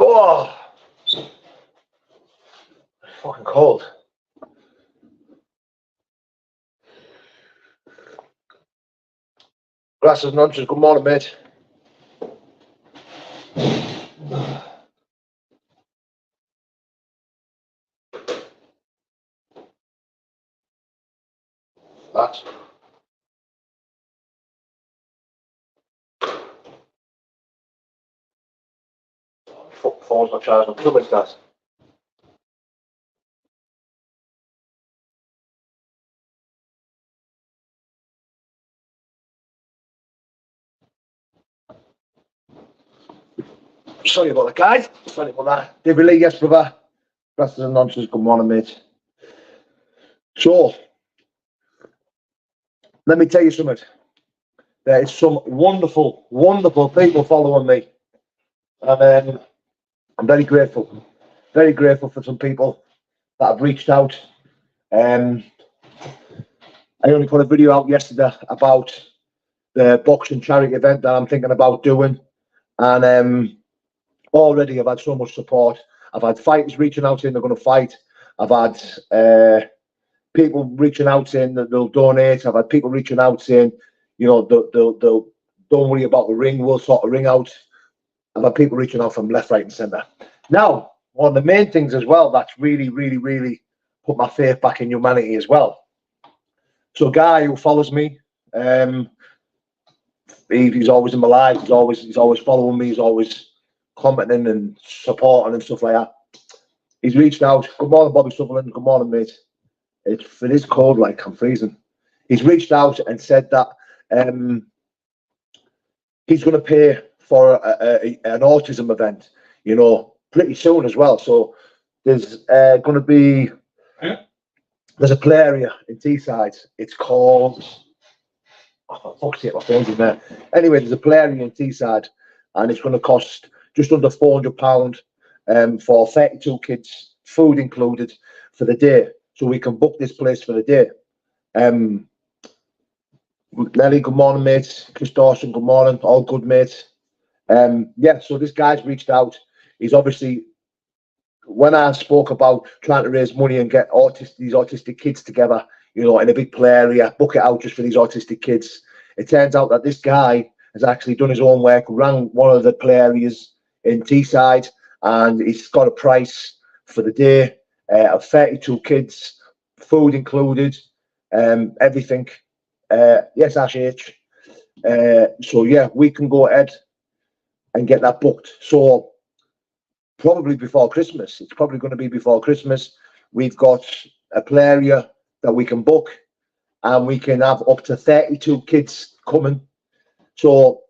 Oh, fucking cold. Glasses and lunches. Good morning, mate. That's fuck phone's not charging. How much that? Sorry about that, guys. Sorry about that. David Lee, yes, brother. Glasses and lunches. Good morning, mate. So, let me tell you something. There is some wonderful, wonderful people following me. And I'm very grateful. Very grateful for some people that have reached out. I only put a video out yesterday about the boxing charity event that I'm thinking about doing. And already I've had so much support. I've had fighters reaching out saying they're going to fight. I've had people reaching out saying that they'll donate. I've had people reaching out saying, you know, they'll don't worry about the ring, we'll sort the ring out. I've had people reaching out from left, right, and centre. Now, one of the main things as well that's really, really, really put my faith back in humanity as well. So, a guy who follows me, he's always in my life. He's always following me. He's always commenting and supporting and stuff like that. He's reached out. Good morning, Bobby Sutherland. Good morning, mate. It is cold, like I'm freezing. He's reached out and said that he's going to pay for an autism event, you know, pretty soon as well. So there's going to be, there's a play area in Teesside. It's called, oh, fuck's sake, my phone's in there. Anyway, there's a play area in Teesside, and it's going to cost just under £400 for 32 kids, food included, for the day. So we can book this place for the day. Nelly, good morning, mate. Chris Dawson, good morning. All good, mate. Yeah, so this guy's reached out. He's obviously, when I spoke about trying to raise money and get these autistic kids together, you know, in a big play area, book it out just for these autistic kids. It turns out that this guy has actually done his own work, ran one of the play areas in Teesside, and he's got a price for the day of 32 kids, food included, everything. Yes, Ash H. So yeah, we can go ahead and get that booked. So probably before Christmas. It's probably going to be before Christmas. We've got a play area that we can book, and we can have up to 32 kids coming. So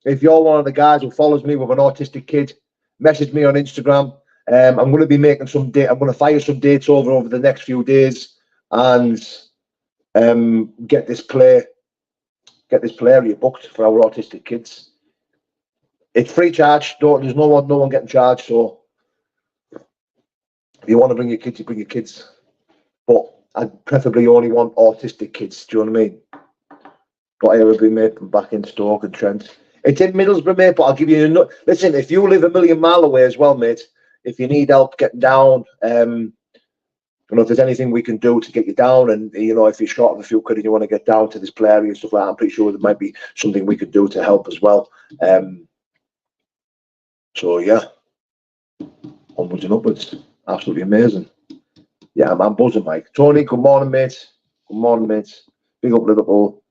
if you're one of the guys who follows me with an autistic kid, message me on Instagram. I'm going to be making some date. I'm going to fire some dates over the next few days, and get this play area booked for our autistic kids. It's free charge. There's no one getting charged. So if you want to bring your kids, you bring your kids. But I preferably only want autistic kids. Do you know what I mean? But I will be making back in Stoke and Trent. It's in Middlesbrough, mate. But I'll give you listen. If you live a million mile away as well, mate, if you need help getting down, you know, if there's anything we can do to get you down, and you know, if you're short of a few quid and you want to get down to this play area and stuff like that, I'm pretty sure there might be something we could do to help as well. So yeah, onwards and upwards. Absolutely amazing. Yeah, I'm buzzing, Mike. Tony, good morning, mate. Good morning, mate. Big up Liverpool.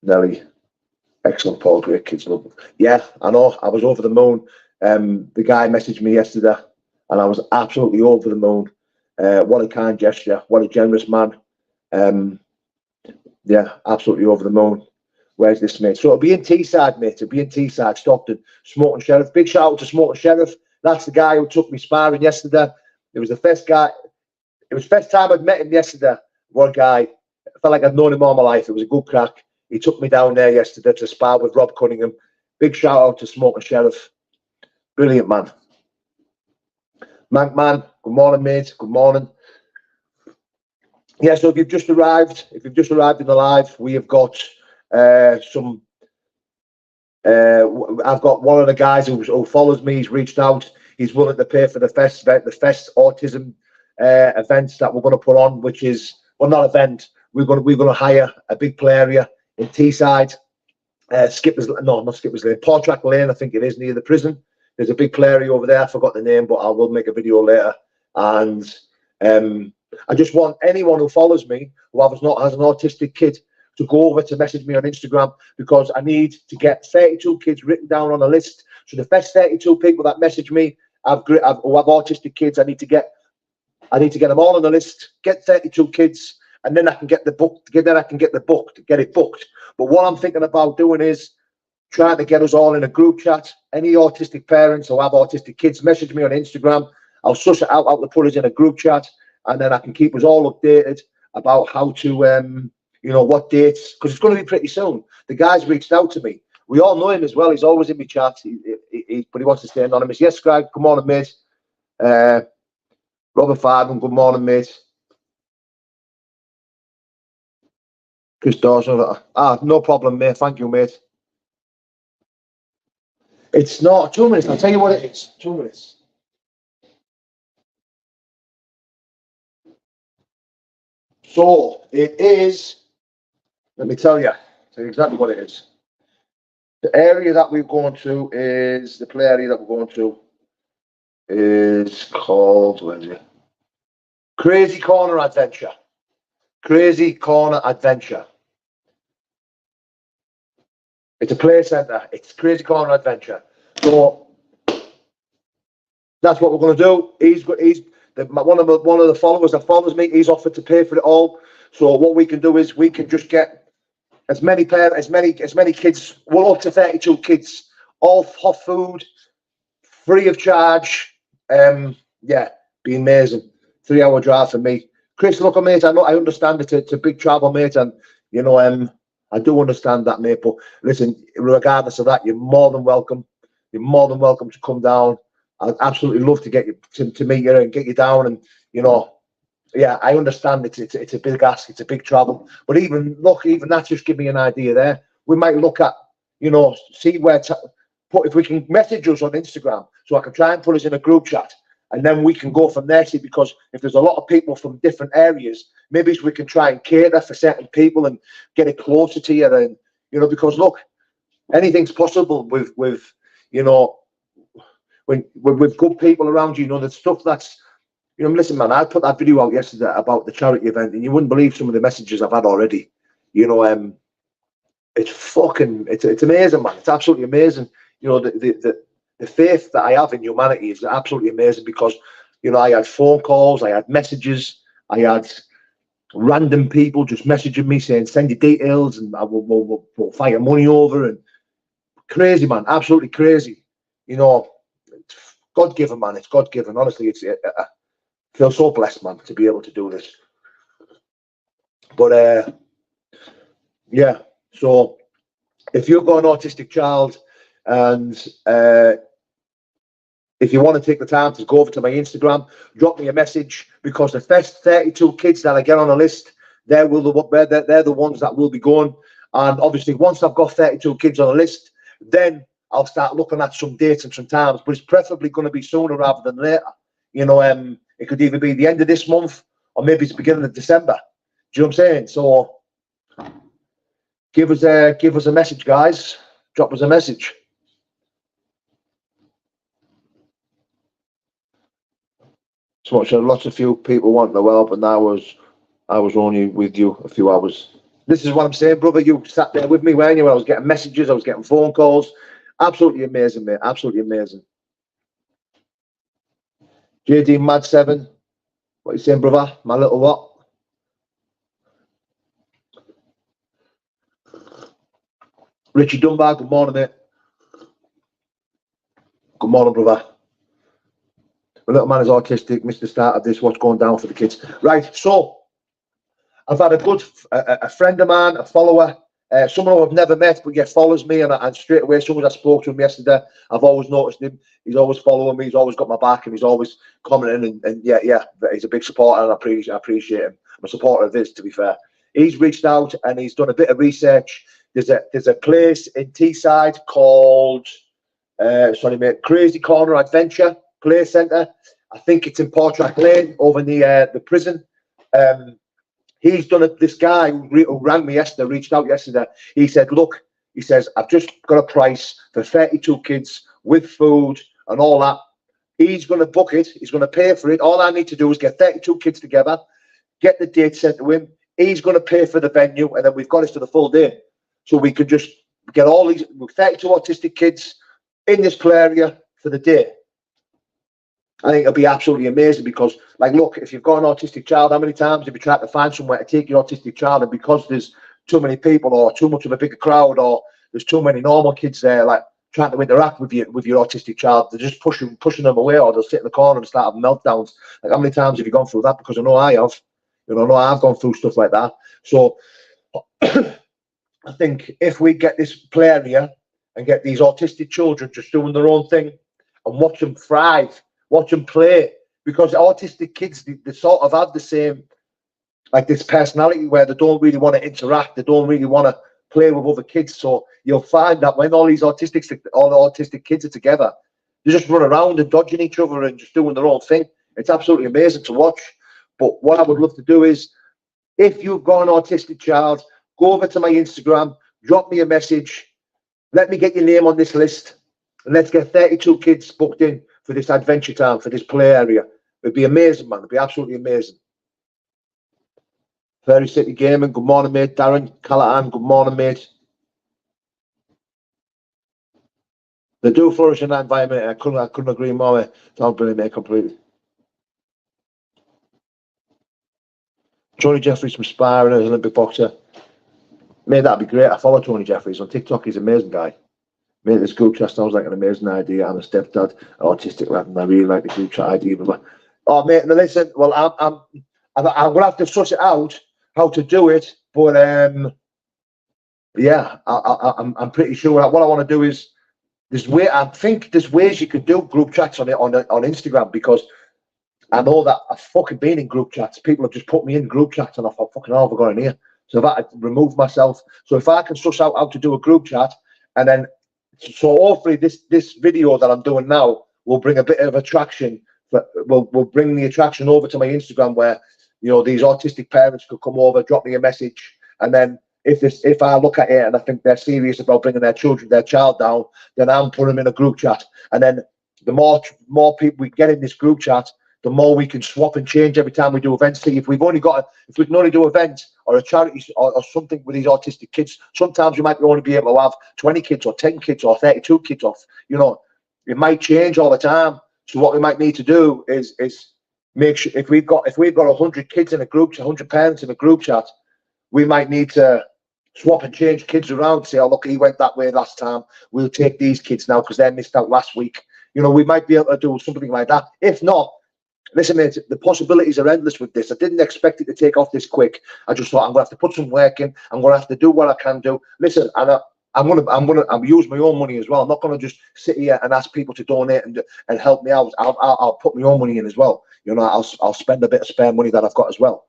Nelly, excellent, Paul. Great kids. Love. Yeah, I know. I was over the moon. The guy messaged me yesterday, and I was absolutely over the moon. What a kind gesture. What a generous man. Yeah, absolutely over the moon. Where's this, mate? So it'll be in Teesside, mate. It'll be in Teesside, Stockton. Smoking Sheriff. Big shout out to Smoking Sheriff. That's the guy who took me sparring yesterday. It was the first guy. It was the first time I'd met him yesterday. One guy, I felt like I'd known him all my life. It was a good crack. He took me down there yesterday to spar with Rob Cunningham. Big shout out to Smoke and Sheriff. Brilliant man. Mank man, good morning, mate. Good morning. Yeah, so if you've just arrived in the live, we have got some. I've got one of the guys who follows me. He's reached out. He's willing to pay for the fest autism events that we're going to put on, which is, well, not event. We're going to hire a big play area in Teesside, not Skipper's Lane, Portrack Lane, I think it is, near the prison. There's a big play area over there. I forgot the name, but I will make a video later. And I just want anyone who follows me who has an autistic kid to go over to message me on Instagram, because I need to get 32 kids written down on a list. So the first 32 people that message me who have autistic kids, I need to get them all on the list, get 32 kids, and then I can get it booked. But what I'm thinking about doing is trying to get us all in a group chat. Any autistic parents who have autistic kids, message me on Instagram. I'll suss it out to put us in a group chat, and then I can keep us all updated about how to, what dates, because it's going to be pretty soon. The guy's reached out to me. We all know him as well. He's always in my chat, but he wants to stay anonymous. Yes, Greg, good morning, mate. Robert Farben, good morning, mate. Chris Dawson, no problem, mate. Thank you, mate. It's not 2 minutes. I'll tell you what it is. 2 minutes. So it is. Let me tell you exactly what it is. The area that we're going to is the play area that we're going to is called, where is it? Crazy Corner Adventure. Crazy Corner Adventure. It's a play centre. It's Crazy Corner Adventure. So that's what we're going to do. One of the followers that follows me. He's offered to pay for it all. So what we can do is we can just get as many kids. Well, up to 32 kids, all hot food, free of charge. Yeah, be amazing. 3-hour drive for me. Chris, look, mate, I understand it's a big travel, mate, and I do understand that, mate. But listen, regardless of that, you're more than welcome. You're more than welcome to come down. I'd absolutely love to get you to meet you and get you down. And yeah, I understand it's a big ask, it's a big travel. But even that just give me an idea there. We might look at see where if we can message us on Instagram, so I can try and put us in a group chat. And then we can go from there, see, because if there's a lot of people from different areas, maybe we can try and cater for certain people and get it closer to you. And, because look, anything's possible with with good people around you, the stuff that's, listen, man, I put that video out yesterday about the charity event, and you wouldn't believe some of the messages I've had already. It's amazing, man. It's absolutely amazing. The faith that I have in humanity is absolutely amazing, because, I had phone calls, I had messages, I had random people just messaging me saying, send your details and we'll fire money over. And crazy, man, absolutely crazy. It's God-given, man. It's God-given. Honestly, I feel so blessed, man, to be able to do this. But, yeah, so if you've got an autistic child and if you want to take the time to go over to my Instagram, drop me a message, because the first 32 kids that I get on a list, they're the ones that will be going. And obviously, once I've got 32 kids on a list, then I'll start looking at some dates and some times. But it's preferably going to be sooner rather than later. It could either be the end of this month or maybe it's the beginning of December. Do you know what I'm saying? So give us a message, guys. Drop us a message. So much. Lots of few people want the help, and I was only with you a few hours. This is what I'm saying, brother. You sat there with me, weren't you? I was getting messages, I was getting phone calls. Absolutely amazing, mate. Absolutely amazing. JD Mad 7. What are you saying, brother? My little what? Richie Dunbar, good morning, mate. Good morning, brother. My little man is autistic. Missed the start of this. What's going down for the kids? Right. So I've had a friend of mine, a follower, someone who I've never met, but yet follows me, and straight away, as soon as I spoke to him yesterday, I've always noticed him. He's always following me. He's always got my back, and he's always commenting. And yeah, he's a big supporter, and I appreciate him. I'm a supporter of his, to be fair. He's reached out and he's done a bit of research. There's a place in Teesside called Crazy Corner Adventure Play Centre. I think it's in Portrack Lane over near the prison. He's done it. This guy who rang me yesterday, reached out yesterday. He said, look, he says, I've just got a price for 32 kids with food and all that. He's going to book it. He's going to pay for it. All I need to do is get 32 kids together, get the date sent to him. He's going to pay for the venue, and then we've got us to the full day. So we could just get all these 32 autistic kids in this play area for the day. I think it'll be absolutely amazing because, like, look, if you've got an autistic child, how many times have you tried to find somewhere to take your autistic child, and because there's too many people or too much of a bigger crowd or there's too many normal kids there, like, trying to interact with your autistic child, they're just pushing them away, or they'll sit in the corner and start having meltdowns. Like, how many times have you gone through that? Because I know I have. You know, I've gone through stuff like that. So I think if we get this play area and get these autistic children just doing their own thing and watch them thrive, watch them play, because autistic kids, they sort of have the same, like, this personality where they don't really want to interact, they don't really want to play with other kids. So you'll find that when all the autistic kids are together, they just run around and dodging each other and just doing their own thing. It's absolutely amazing to watch. But what I would love to do is, if you've got an autistic child, go over to my Instagram, drop me a message, let me get your name on this list, and let's get 32 kids booked in for this adventure time, for this play area. It'd be amazing, man. It'd be absolutely amazing. Fairy City Gaming, good morning, mate. Darren Callahan, good morning, mate. They do flourish in that environment. I couldn't agree more, mate. Sounds brilliant, mate, completely. Tony Jeffries from Sparring, as an Olympic boxer. Mate, that'd be great. I follow Tony Jeffries on TikTok. He's an amazing guy. Mate, this group chat sounds like an amazing idea. I'm a stepdad, an autistic lad, and I really like the group chat idea. Oh, mate, now listen. Well, I'm gonna have to suss it out how to do it. But yeah, I'm pretty sure what I want to do is I think there's ways you could do group chats on Instagram, because I know that I've fucking been in group chats. People have just put me in group chats and I thought, fucking hell, I've got in here. So I've had to remove myself. So if I can suss out how to do a group chat, and then, so hopefully this video that I'm doing now will bring a bit of attraction. Will bring the attraction over to my Instagram, where, you know, these autistic parents could come over, drop me a message, and then if I look at it and I think they're serious about bringing their child down, then I'm putting them in a group chat. And then the more people we get in this group chat, the more we can swap and change every time we do events. See, if we can only do events or a charity or something with these autistic kids, sometimes we might only be able to have 20 kids or 10 kids or 32 kids off. You know, it might change all the time. So what we might need to do is make sure, if we've got 100 kids in a group chat, 100 parents in a group chat, we might need to swap and change kids around. Say, oh, look, he went that way last time. We'll take these kids now because they missed out last week. You know, we might be able to do something like that. If not, listen, mate, the possibilities are endless with this. I didn't expect it to take off this quick. I just thought, I'm going to have to put some work in. I'm going to have to do what I can do. Listen, and I'm gonna use my own money as well. I'm not going to just sit here and ask people to donate and help me out. I'll put my own money in as well. You know, I'll spend a bit of spare money that I've got as well.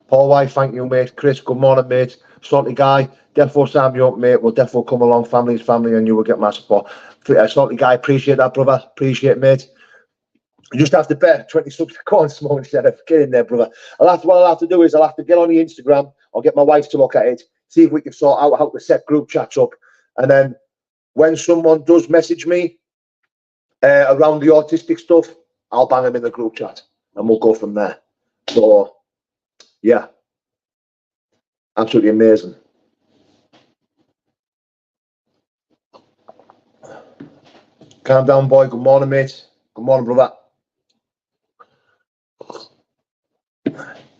Paul White, thank you, mate. Chris, good morning, mate. Salty Guy, defo sign me up, mate. We'll defo come along. Family's family, and you will get my support. Salty Guy, appreciate that, brother. Appreciate it, mate. You just have to bet 20 subs to go on small instead of getting there, brother. What I'll have to do is I'll have to get on the Instagram or get my wife to look at it, see if we can sort out how to set group chats up. And then when someone does message me around the autistic stuff, I'll bang them in the group chat and we'll go from there. So, yeah, absolutely amazing. Calm down, boy. Good morning, mate. Good morning, brother.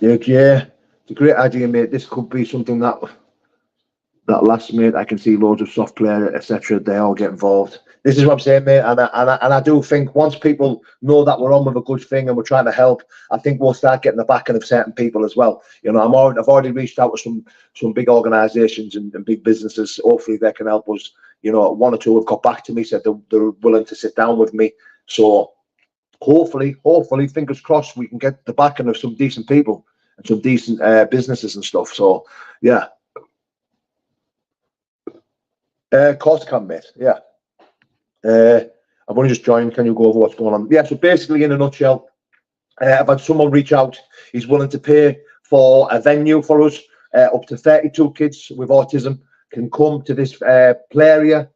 Yeah, it's a great idea, mate. This could be something that that last, mate. I can see loads of soft player, etc. They all get involved. This is what I'm saying, mate. And I do think once people know that we're on with a good thing and we're trying to help, I think we'll start getting the backing of certain people as well. You know, I've already reached out to some big organisations and big businesses. Hopefully they can help us. You know, one or two have got back to me, said they're willing to sit down with me. So hopefully, fingers crossed, we can get the backing of some decent people and some decent businesses and stuff. So yeah. Of course I can, mate. Yeah. I've only just joined. Can you go over what's going on? Yeah, so basically, in a nutshell, I've had someone reach out. He's willing to pay for a venue for us. Up to 32 kids with autism can come to this play area.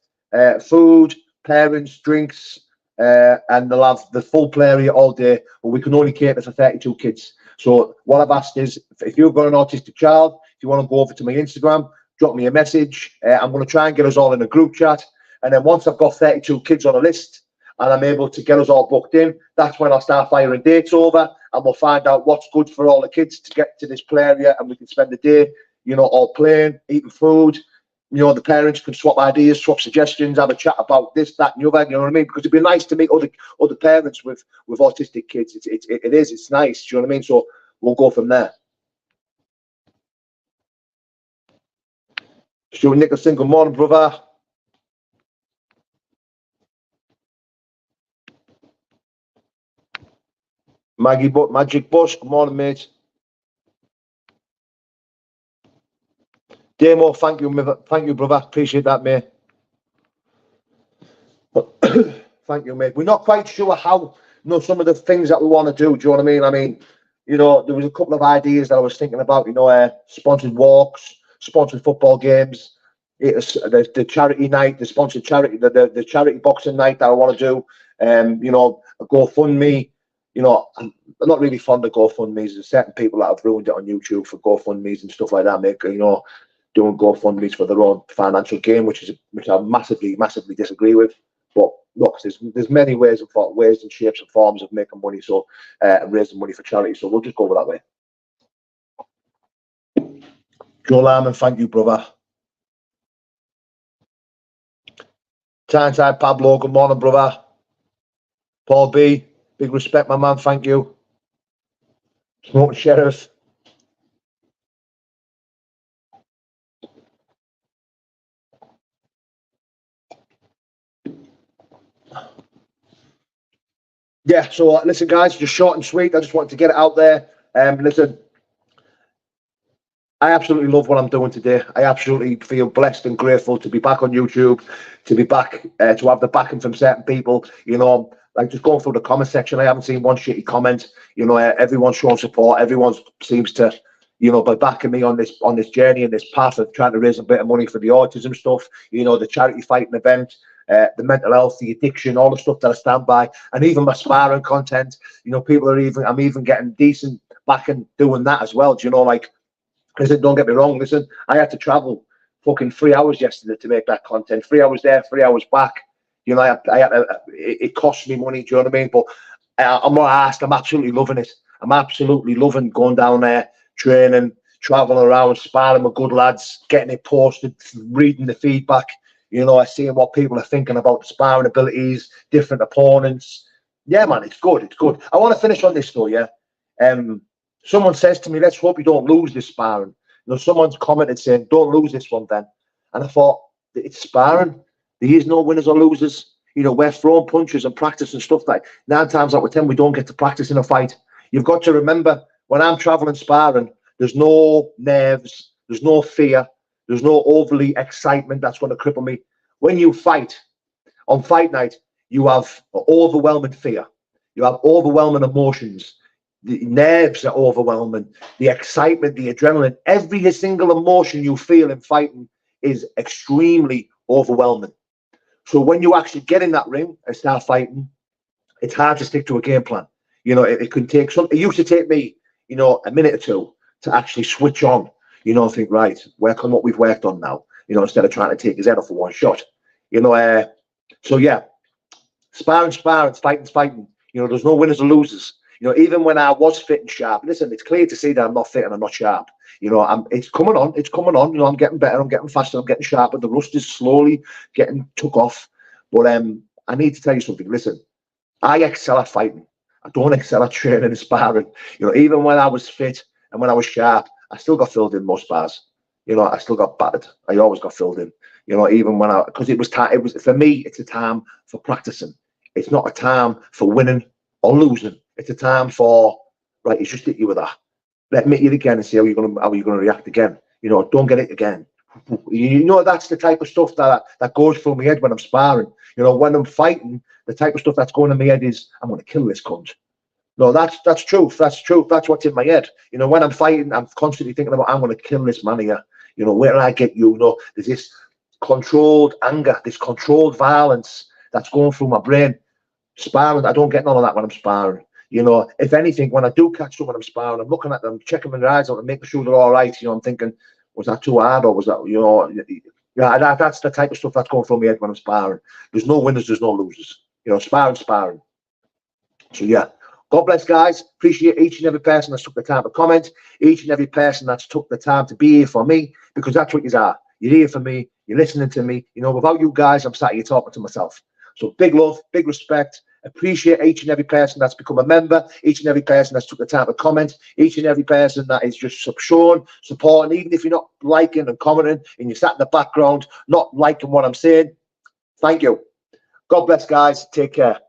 Food, parents, drinks, and they'll have the full play area all day. But we can only cater for 32 kids. So what I've asked is, if you've got an autistic child, if you want to go over to my Instagram, drop me a message. I'm going to try and get us all in a group chat. And then once I've got 32 kids on a list and I'm able to get us all booked in, that's when I'll start firing dates over and we'll find out what's good for all the kids to get to this play area, and we can spend the day, you know, all playing, eating food. You know, the parents can swap ideas, swap suggestions, have a chat about this, that, and the other. You know what I mean? Because it'd be nice to meet other parents with autistic kids. It's nice. Do you know what I mean? So we'll go from there. Stuart Nicholson, good morning, brother. Magic Bush, good morning, mate. Damo, thank you, brother. Appreciate that, mate. Thank you, mate. We're not quite sure how, you know, some of the things that we want to do. Do you know what I mean? I mean, you know, there was a couple of ideas that I was thinking about. You know, sponsored walks, sponsored football games. It's the charity night, the sponsored charity, the charity boxing night that I want to do. You know, a GoFundMe. You know, I'm not really fond of GoFundMes. There's certain people that have ruined it on YouTube for GoFundMes and stuff like that, mate. You know, doing GoFundMes for their own financial gain, which I massively disagree with. But look, there's many ways and shapes and forms of making money, so raising money for charity. So we'll just go over that way. Joel Arman, thank you, brother. Tyneside Pablo, good morning, brother. Paul B, big respect, my man, thank you. Smoke Sheriff. Yeah, so listen, guys, just short and sweet. I just wanted to get it out there. Listen, I absolutely love what I'm doing today. I absolutely feel blessed and grateful to be back on YouTube, to be back, to have the backing from certain people. You know, like just going through the comment section, I haven't seen one shitty comment. You know, everyone's showing support. Everyone seems to, you know, by backing me on this journey and this path of trying to raise a bit of money for the autism stuff. You know, the charity fighting event. The mental health, the addiction, all the stuff that I stand by, and even my sparring content. You know, I'm even getting decent backing doing that as well. Do you know, like, listen, don't get me wrong. Listen, I had to travel fucking 3 hours yesterday to make that content. 3 hours there, 3 hours back. You know, it cost me money. Do you know what I mean? But I'm not asked. I'm absolutely loving it. I'm absolutely loving going down there, training, traveling around, sparring with good lads, getting it posted, reading the feedback. You know, seeing what people are thinking about the sparring abilities, different opponents. Yeah, man, it's good. It's good. I want to finish on this though, yeah. Someone says to me, let's hope you don't lose this sparring. You know, someone's commented saying, don't lose this one then. And I thought, it's sparring. There is no winners or losers. You know, we're throwing punches and practice and stuff like 9 times out of 10, we don't get to practice in a fight. You've got to remember, when I'm traveling sparring, there's no nerves, there's no fear. There's no overly excitement that's going to cripple me. When you fight, on fight night, you have overwhelming fear. You have overwhelming emotions. The nerves are overwhelming. The excitement, the adrenaline, every single emotion you feel in fighting is extremely overwhelming. So when you actually get in that ring and start fighting, it's hard to stick to a game plan. You know, it can take it used to take me, you know, a minute or two to actually switch on. You know, think, right, work on what we've worked on now, you know, instead of trying to take his head off for one shot. You know, so yeah, sparring, fighting. You know, there's no winners or losers. You know, even when I was fit and sharp, listen, it's clear to see that I'm not fit and I'm not sharp. You know, it's coming on. It's coming on. You know, I'm getting better. I'm getting faster. I'm getting sharper. The rust is slowly getting took off. But I need to tell you something. Listen, I excel at fighting. I don't excel at training and sparring. You know, even when I was fit and when I was sharp, I still got filled in most bars. You know, I still got battered. I always got filled in. You know, even when because it was time. It was for me. It's a time for practicing. It's not a time for winning or losing. It's a time for right. It's just hit you with that. Let me hit you again and see how you're gonna react again. You know, don't get it again. You know, that's the type of stuff that goes through my head when I'm sparring. You know, when I'm fighting, the type of stuff that's going in my head is, I'm going to kill this cunt. No, that's truth. That's truth. That's what's in my head. You know, when I'm fighting, I'm constantly thinking about, I'm going to kill this man here. You know, where do I get you? You know, there's this controlled anger, this controlled violence that's going through my brain. Sparring, I don't get none of that when I'm sparring. You know, if anything, when I do catch someone I'm sparring, I'm looking at them, checking their eyes out and making sure they're all right. You know, I'm thinking, was that too hard, or was that, you know, yeah, that's the type of stuff that's going through my head when I'm sparring. There's no winners, there's no losers. You know, sparring. So yeah, God bless, guys. Appreciate each and every person that's took the time to comment, each and every person that's took the time to be here for me, because that's what you are. You're here for me. You're listening to me. You know, without you guys, I'm sat here talking to myself. So big love, big respect. Appreciate each and every person that's become a member, each and every person that's took the time to comment, each and every person that is just showing, supporting, even if you're not liking and commenting and you're sat in the background, not liking what I'm saying. Thank you. God bless, guys. Take care.